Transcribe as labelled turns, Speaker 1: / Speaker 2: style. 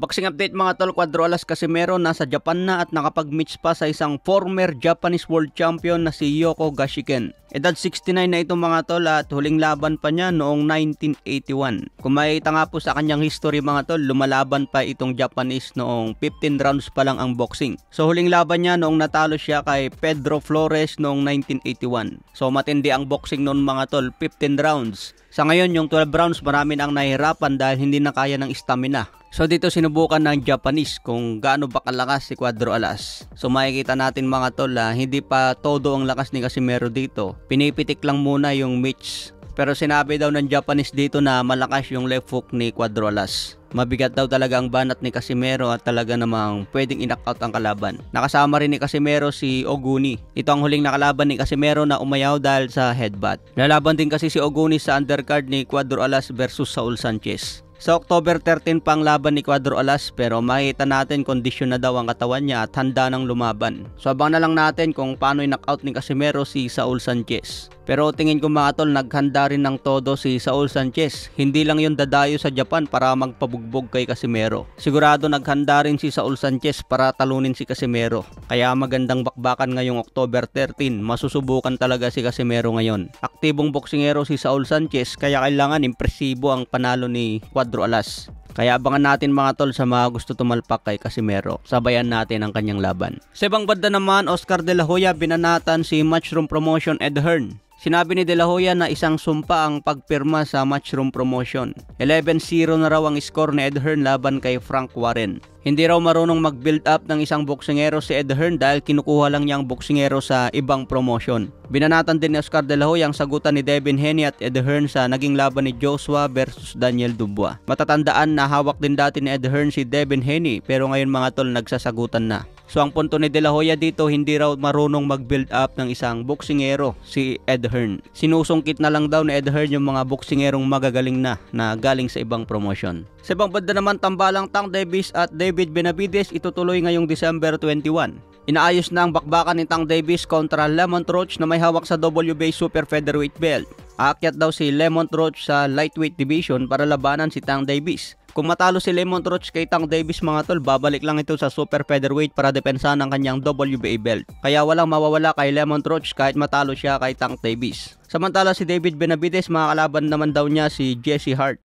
Speaker 1: Boxing update mga tol, Cuadro Alas Casimero nasa Japan na at nakapag-match pa sa isang former Japanese World Champion na si Yoko Gashiken. Edad 69 na itong mga tol at huling laban pa niya noong 1981. Kung makikita nga po sa kanyang history mga tol, lumalaban pa itong Japanese noong 15 rounds pa lang ang boxing. So huling laban niya noong natalo siya kay Pedro Flores noong 1981. So matindi ang boxing noon mga tol, 15 rounds. Sa ngayon yung 12 rounds marami nang nahihirapan dahil hindi na kaya ng stamina. So dito sinubukan ng Japanese kung gaano ba kalakas si Cuadro Alas. So makikita natin mga tol, hindi pa todo ang lakas ni Casimero dito. Pinipitik lang muna yung mitts. Pero sinabi daw ng Japanese dito na malakas yung left hook ni Cuadro Alas. Mabigat daw talaga ang banat ni Casimero at talaga namang pwedeng in-knockout ang kalaban. Nakasama rin ni Casimero si Oguni. Ito ang huling nakalaban ni Casimero na umayaw dahil sa headbutt. Lalaban din kasi si Oguni sa undercard ni Cuadro Alas versus Saul Sanchez. Sa October 13 pa ang laban ni Cuadro Alas pero makikita natin kondisyon na daw ang katawan niya at handa nang lumaban. So abang na lang natin kung paano i-knockout ni Casimero si Saul Sanchez. Pero tingin ko mga tol, naghanda rin ng todo si Saul Sanchez. Hindi lang yung dadayo sa Japan para magpabugbog kay Casimero. Sigurado naghanda rin si Saul Sanchez para talunin si Casimero. Kaya magandang bakbakan ngayong October 13. Masusubukan talaga si Casimero ngayon. Aktibong boksingero si Saul Sanchez kaya kailangan impresibo ang panalo ni Cuadro Alas. Kaya abangan natin mga tol sa mga gusto tumalpak kay Casimero. Sabayan natin ang kanyang laban. Sa ibang banda naman, Oscar De La Hoya binanatan si Matchroom Promotion Ed Hearn. Sinabi ni De La Hoya na isang sumpa ang pagpirma sa Matchroom Promotion. 11-0 na raw ang score ni Ed Hearn laban kay Frank Warren. Hindi raw marunong mag-build up ng isang boksingero si Ed Hearn dahil kinukuha lang niyang boksingero sa ibang promotion. Binanatan din ni Oscar De La Hoya ang sagutan ni Devin Haney at Ed Hearn sa naging laban ni Joshua versus Daniel Dubois. Matatandaan na hawak din dati ni Ed Hearn si Devin Haney pero ngayon mga tol nagsasagutan na. So ang punto ni De La Hoya dito, hindi raw marunong mag-build up ng isang boksingero si Ed Hearn. Sinusungkit na lang daw ni Ed Hearn yung mga boksingerong magagaling na galing sa ibang promotion. Sa ibang banda naman, tambalang Tank Davis at David Benavides itutuloy ngayong December 21. Inaayos na ang bakbakan ni Tank Davis kontra Lemon Troach na may hawak sa WBA Super Featherweight belt. Aakyat daw si Lemon Troach sa lightweight division para labanan si Tank Davis. Kung matalo si Lemon Troach kay Tank Davis mga tol, babalik lang ito sa Super Featherweight para depensahan ang kanyang WBA belt. Kaya walang mawawala kay Lemon Troach kahit matalo siya kay Tank Davis. Samantala si David Benavides, makakalaban naman daw niya si Jesse Hart.